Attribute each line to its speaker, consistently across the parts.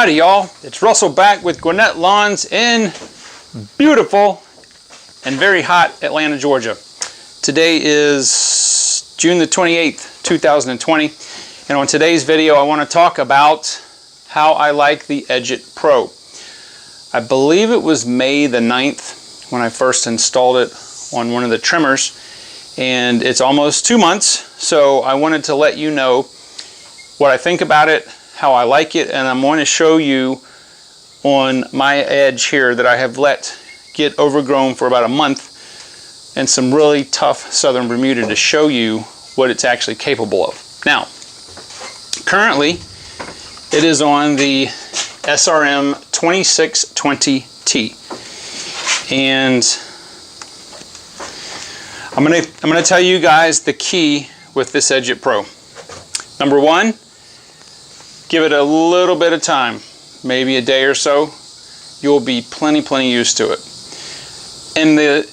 Speaker 1: Howdy y'all, it's Russell back with Gwinnett Lawns in beautiful and very hot Atlanta, Georgia. Today is June the 28th, 2020, and on today's video I want to talk about how I like the Edgit Pro. I believe it was May the 9th when I first installed it on one of the trimmers, and it's almost 2 months, so I wanted to let you know what I think about it, how I like it, and I'm going to show you on my edge here that I have let get overgrown for about a month and some really tough southern Bermuda to show you what it's actually capable of. Now, currently it is on the SRM 2620T, and I'm gonna tell you guys the key with this Edgit Pro. Number one, give it a little bit of time, maybe a day or so. You'll be plenty used to it. In the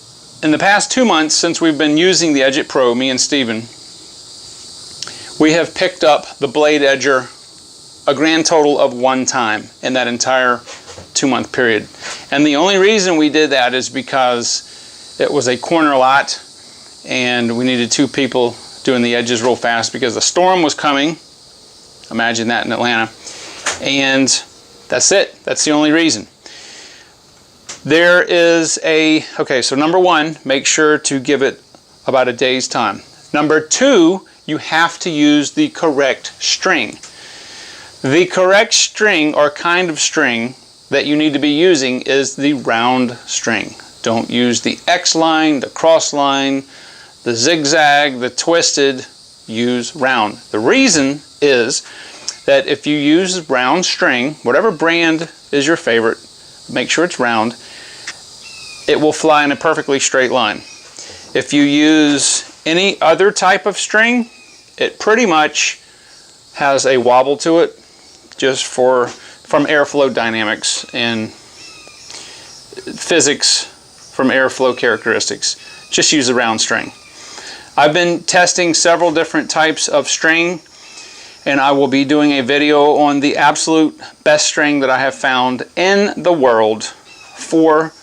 Speaker 1: past 2 months since we've been using the Edgit Pro, me and Steven, we have picked up the blade edger a grand total of 1 time in that entire 2-month period. And the only reason we did that is because it was a corner lot and we needed 2 people doing the edges real fast because the storm was coming. Imagine that in Atlanta. And that's it. That's the only reason. There is okay, so number one, make sure to give it about a day's time. Number two, you have to use the correct string. The correct string or kind of string that you need to be using is the round string. Don't use the X line, the cross line, the zigzag, the twisted. Use round. The reason is that if you use round string, whatever brand is your favorite, make sure it's round, it will fly in a perfectly straight line. If you use any other type of string, it pretty much has a wobble to it, just from airflow dynamics and physics from airflow characteristics. Just use the round string. I've been testing several different types of string, and I will be doing a video on the absolute best string that I have found in the world for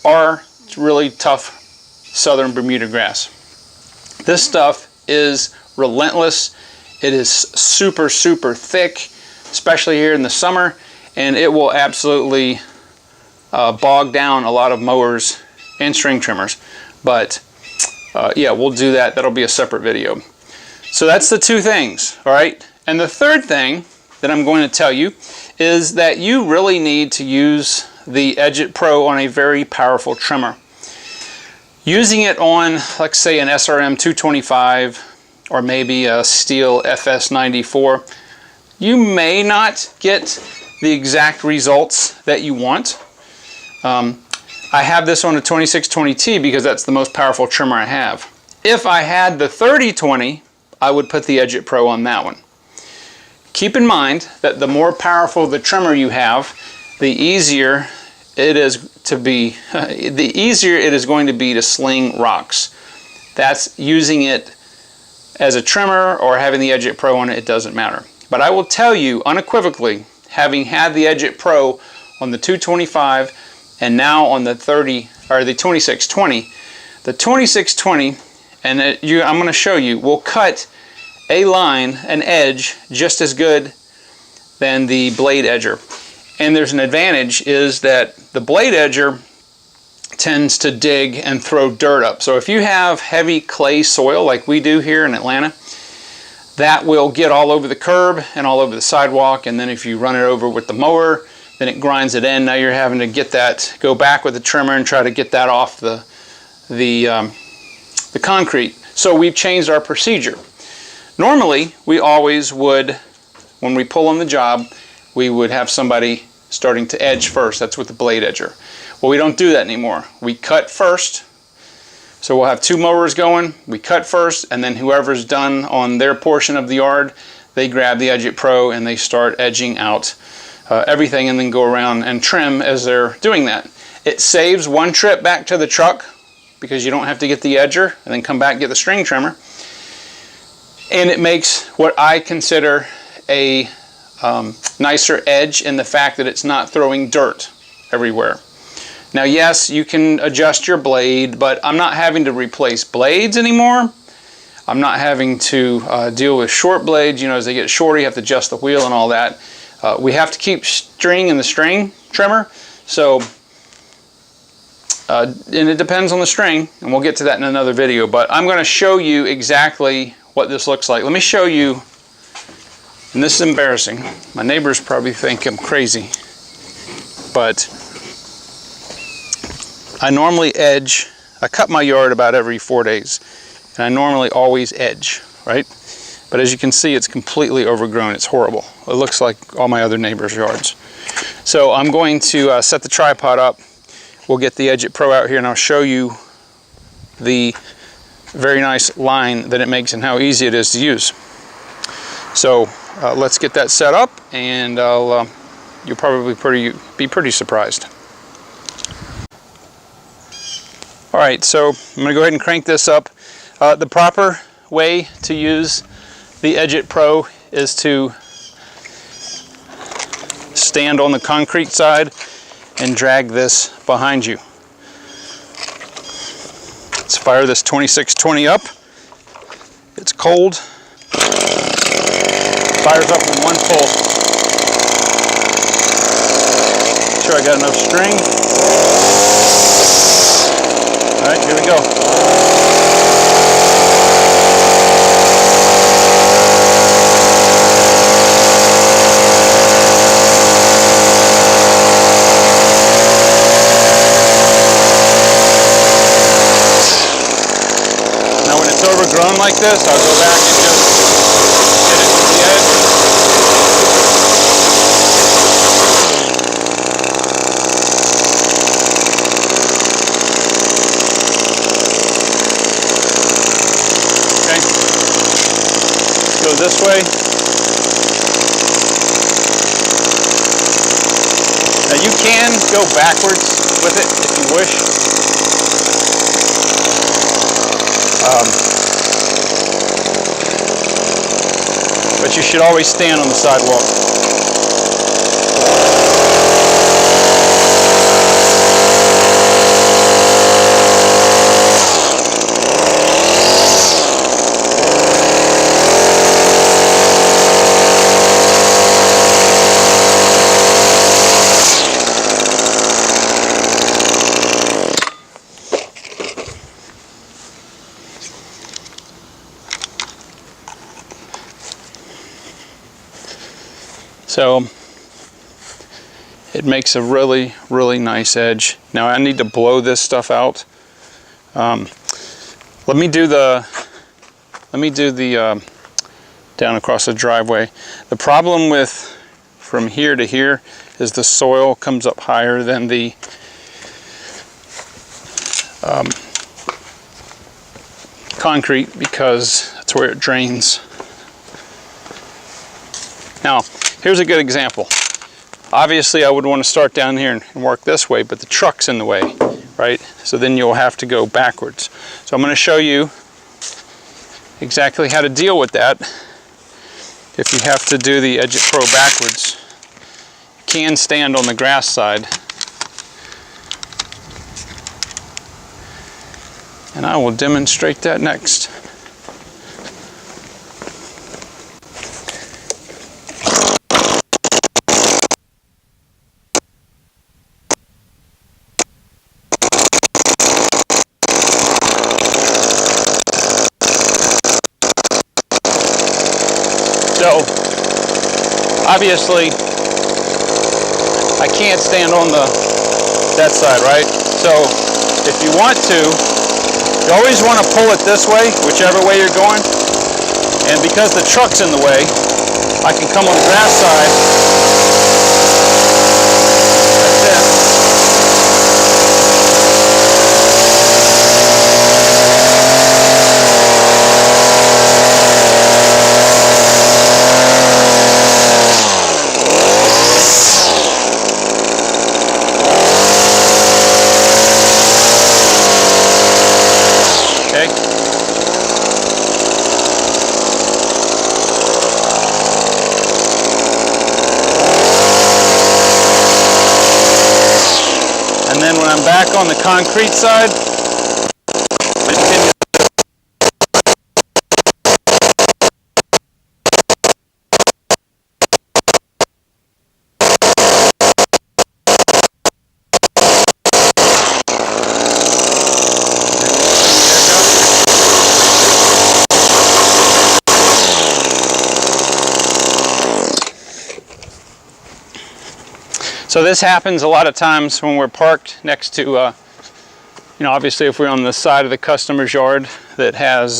Speaker 1: our really tough southern Bermuda grass. This stuff is relentless. It is super thick, especially here in the summer, and it will absolutely bog down a lot of mowers and string trimmers. But yeah, we'll do that. That'll be a separate video. So that's the 2 things, all right? And the third thing that I'm going to tell you is that you really need to use the Edgit Pro on a very powerful trimmer. Using it on, let's say, an SRM 225 or maybe a Steel FS 94, you may not get the exact results that you want. I have this on a 2620T because that's the most powerful trimmer I have. If I had the 3020, I would put the Edgit Pro on that one. Keep in mind that the more powerful the trimmer you have, the easier it is going to be to sling rocks. That's using it as a trimmer or having the Edgit Pro on it, it doesn't matter. But I will tell you unequivocally, having had the Edgit Pro on the 225 and now on the 2620, the 2620, and I'm going to show you, will cut a line, an edge, just as good than the blade edger. And there's an advantage, is that the blade edger tends to dig and throw dirt up. So if you have heavy clay soil like we do here in Atlanta, that will get all over the curb and all over the sidewalk, and then if you run it over with the mower, then it grinds it in. Now you're having to get that, go back with the trimmer and try to get that off the concrete. So we've changed our procedure. Normally, we always would, when we pull on the job, we would have somebody starting to edge first. That's with the blade edger. Well, we don't do that anymore. We cut first. So we'll have 2 mowers going. We cut first, and then whoever's done on their portion of the yard, they grab the Edgit Pro and they start edging out everything, and then go around and trim as they're doing that. It saves 1 trip back to the truck because you don't have to get the edger and then come back and get the string trimmer. And it makes what I consider a nicer edge in the fact that it's not throwing dirt everywhere. Now yes, you can adjust your blade, but I'm not having to replace blades anymore. I'm not having to deal with short blades. You know, as they get shorter, you have to adjust the wheel and all that. We have to keep string in the string trimmer, so and it depends on the string, and we'll get to that in another video, but I'm going to show you exactly what this looks like. Let me show you, and this is embarrassing. My neighbors probably think I'm crazy, but I normally edge. I cut my yard about every 4 days, and I normally always edge, right? But as you can see, it's completely overgrown. It's horrible. It looks like all my other neighbors' yards. So I'm going to set the tripod up. We'll get the Edgit Pro out here, and I'll show you the very nice line that it makes and how easy it is to use. So let's get that set up, and you'll probably be pretty surprised. All right, so I'm going to go ahead and crank this up. The proper way to use the Edgit Pro is to stand on the concrete side and drag this behind you. Let's fire this 2620 up. It's cold. Fires up in one pull. Make sure I got enough string. All right, here we go. Overgrown like this, I'll go back and just hit it to the edge. Okay, let's go this way. Now you can go backwards with it if you wish. But you should always stand on the sidewalk. So it makes a really, really nice edge. Now I need to blow this stuff out. Let me do the down across the driveway. The problem with from here to here is the soil comes up higher than the concrete because that's where it drains. Now, here's a good example. Obviously, I would want to start down here and work this way, but the truck's in the way, right? So then you'll have to go backwards. So I'm going to show you exactly how to deal with that. If you have to do the Edgit Pro backwards, you can stand on the grass side. And I will demonstrate that next. So, obviously, I can't stand on that side, right? So, if you want to, you always want to pull it this way, whichever way you're going. And because the truck's in the way, I can come on the grass side, like this. back on the concrete side. So this happens a lot of times when we're parked next to, you know, obviously if we're on the side of the customer's yard that has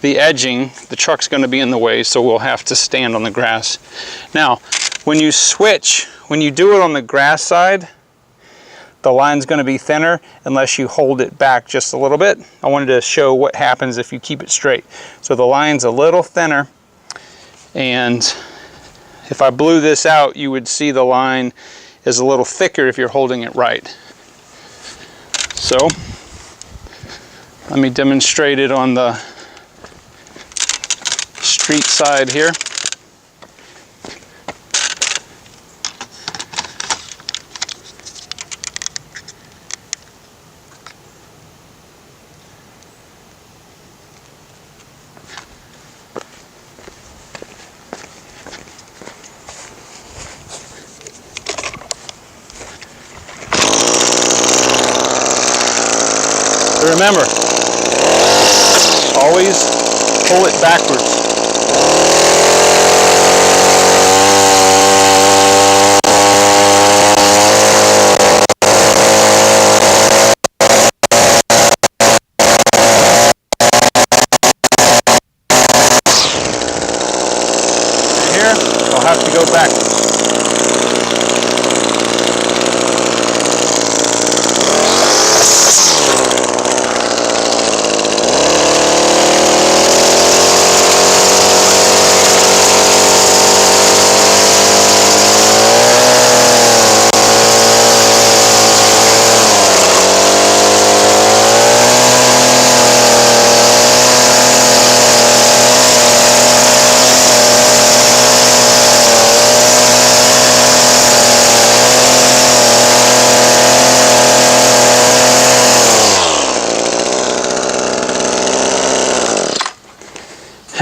Speaker 1: the edging, the truck's going to be in the way, so we'll have to stand on the grass. Now, when you switch, when you do it on the grass side, the line's going to be thinner unless you hold it back just a little bit. I wanted to show what happens if you keep it straight. So the line's a little thinner, and if I blew this out, you would see the line is a little thicker if you're holding it right. So let me demonstrate it on the street side here. Remember, always pull it backwards. Here, I'll have to go back.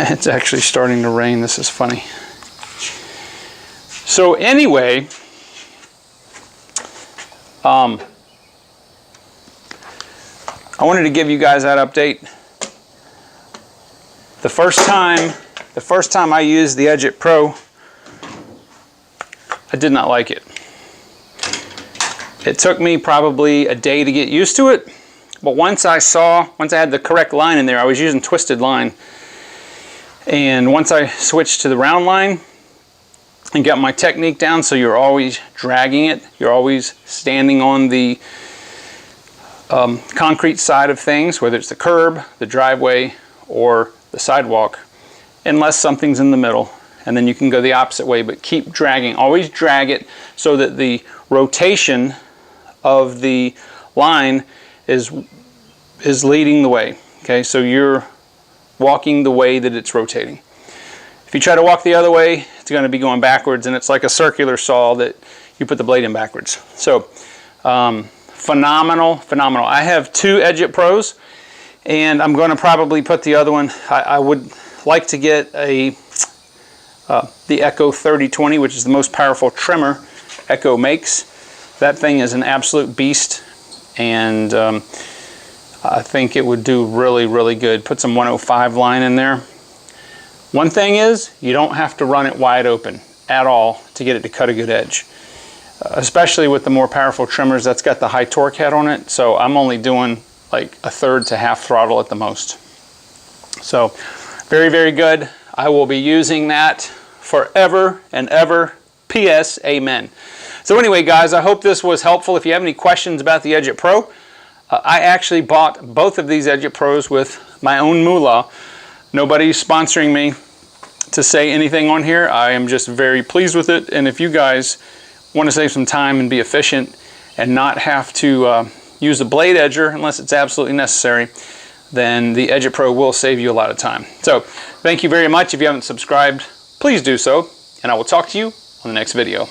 Speaker 1: It's actually starting to rain. This is funny. So anyway, I wanted to give you guys that update. The first time I used the Edgit Pro, I did not like it. It took me probably a day to get used to it, but once I had the correct line in there, I was using twisted line. And once I switched to the round line and got my technique down, so you're always dragging it, you're always standing on the concrete side of things, whether it's the curb, the driveway, or the sidewalk, unless something's in the middle, and then you can go the opposite way, but keep dragging. Always drag it so that the rotation of the line is leading the way. Okay, so you're walking the way that it's rotating. If you try to walk the other way, it's going to be going backwards, and it's like a circular saw that you put the blade in backwards. So phenomenal. I have two Edgit Pros, and I'm going to probably put the other one, I would like to get the Echo 3020, which is the most powerful trimmer Echo makes. That thing is an absolute beast, and I think it would do really, really good. Put some 105 line in there. One thing is, you don't have to run it wide open at all to get it to cut a good edge. Especially with the more powerful trimmers, that's got the high torque head on it, so I'm only doing like a third to half throttle at the most. So, very, very good. I will be using that forever and ever. P.S. Amen. So anyway, guys, I hope this was helpful. If you have any questions about the Edgit Pro, I actually bought both of these Edgit Pros with my own moolah. Nobody's sponsoring me to say anything on here. I am just very pleased with it, and if you guys want to save some time and be efficient and not have to use a blade edger unless it's absolutely necessary, then the Edgit Pro will save you a lot of time. So thank you very much. If you haven't subscribed, please do so, and I will talk to you on the next video.